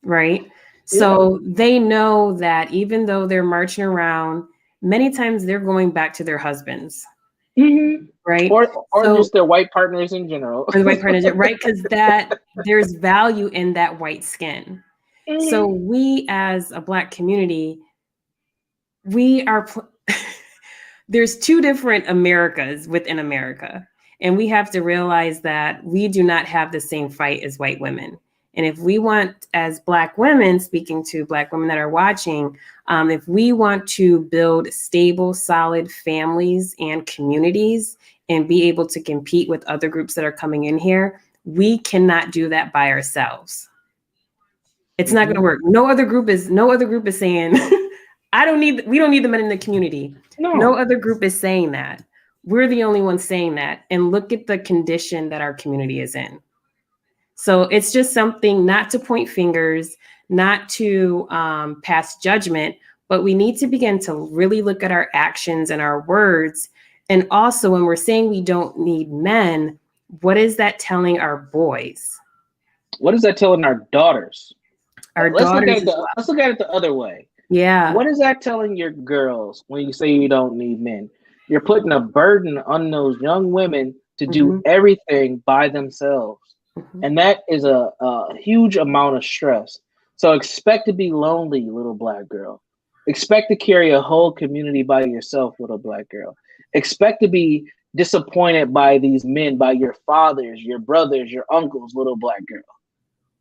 Right. Yeah. So they know that even though they're marching around, many times they're going back to their husbands. Mm-hmm. Right. Or just their white partners in general. Or the white partners, right? Because there's value in that white skin. Mm-hmm. So we as a Black community, there's two different Americas within America. And we have to realize that we do not have the same fight as white women. And if we want, as Black women, speaking to Black women that are watching, if we want to build stable, solid families and communities and be able to compete with other groups that are coming in here, we cannot do that by ourselves. It's not going to work. No other group is saying, we don't need the men in the community. No other group is saying that. We're the only ones saying that. And look at the condition that our community is in. So it's just something not to point fingers, not to pass judgment, but we need to begin to really look at our actions and our words. And also when we're saying we don't need men, what is that telling our boys? What is that telling our daughters? Let's look at it the other way. Yeah. What is that telling your girls when you say you don't need men? You're putting a burden on those young women to do everything by themselves. And that is a huge amount of stress. So expect to be lonely, little Black girl. Expect to carry a whole community by yourself, little Black girl. Expect to be disappointed by these men, by your fathers, your brothers, your uncles, little Black girl.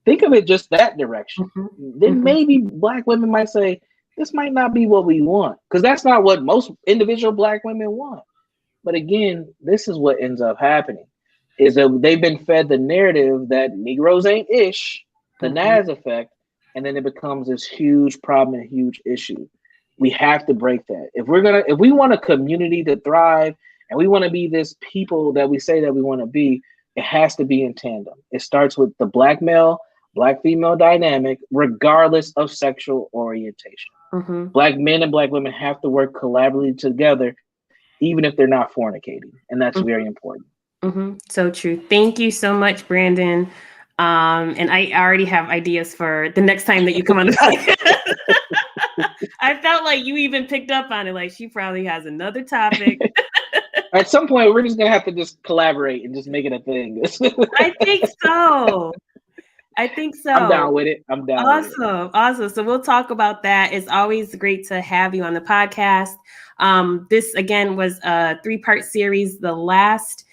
Think of it just that direction. Then maybe Black women might say, this might not be what we want, because that's not what most individual Black women want. But again, this is what ends up happening, is that they've been fed the narrative that Negroes ain't ish, the Nas effect, and then it becomes this huge problem and huge issue. We have to break that. If we want a community to thrive and we want to be this people that we say that we want to be, it has to be in tandem. It starts with the Black male, Black female dynamic, regardless of sexual orientation. Black men and Black women have to work collaboratively together, even if they're not fornicating. And that's very important. So true. Thank you so much, Brandon. And I already have ideas for the next time that you come on the podcast. I felt like you even picked up on it. Like she probably has another topic. At some point, we're just going to have to just collaborate and just make it a thing. I think so. I'm down with it. Awesome. So we'll talk about that. It's always great to have you on the podcast. This, again, was a 3-part series. The last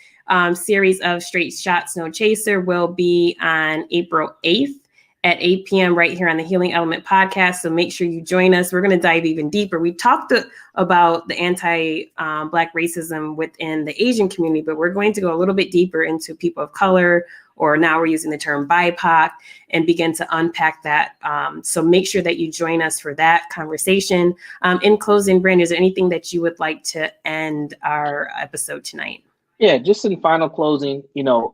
series of Straight Shots, No Chaser will be on April 8th at 8 p.m. right here on the Healing Element podcast. So make sure you join us. We're going to dive even deeper. We talked about the anti-Black racism within the Asian community, but we're going to go a little bit deeper into people of color, or now we're using the term BIPOC, and begin to unpack that. So make sure that you join us for that conversation. In closing, Brandon, is there anything that you would like to end our episode tonight? Yeah, just in final closing, the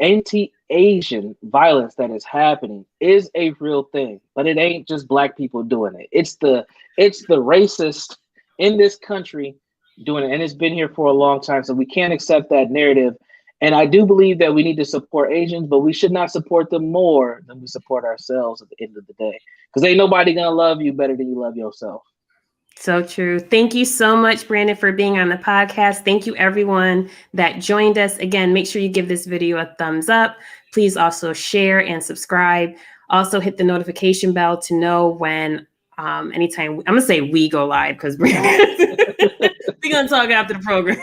anti-Asian violence that is happening is a real thing, but it ain't just Black people doing it. It's the racist in this country doing it, and it's been here for a long time. So we can't accept that narrative. And I do believe that we need to support Asians, but we should not support them more than we support ourselves at the end of the day, because ain't nobody gonna love you better than you love yourself. So true. Thank you so much, Brandon, for being on the podcast. Thank you, everyone that joined us. Again, make sure you give this video a thumbs up. Please also share and subscribe. Also hit the notification bell to know when, anytime, I'm going to say we go live, because we're going to talk after the program.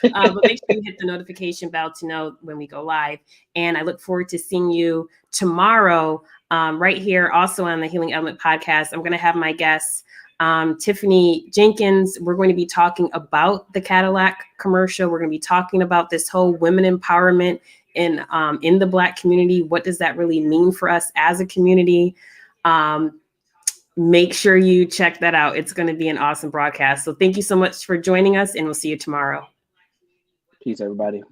But make sure you hit the notification bell to know when we go live. And I look forward to seeing you tomorrow right here, also on the Healing Element podcast. I'm going to have my guests, Tiffany Jenkins. We're going to be talking about the Cadillac commercial. We're going to be talking about this whole women empowerment in the Black community. What does that really mean for us as a community? Make sure you check that out. It's going to be an awesome broadcast. So thank you so much for joining us, and we'll see you tomorrow. Peace, everybody.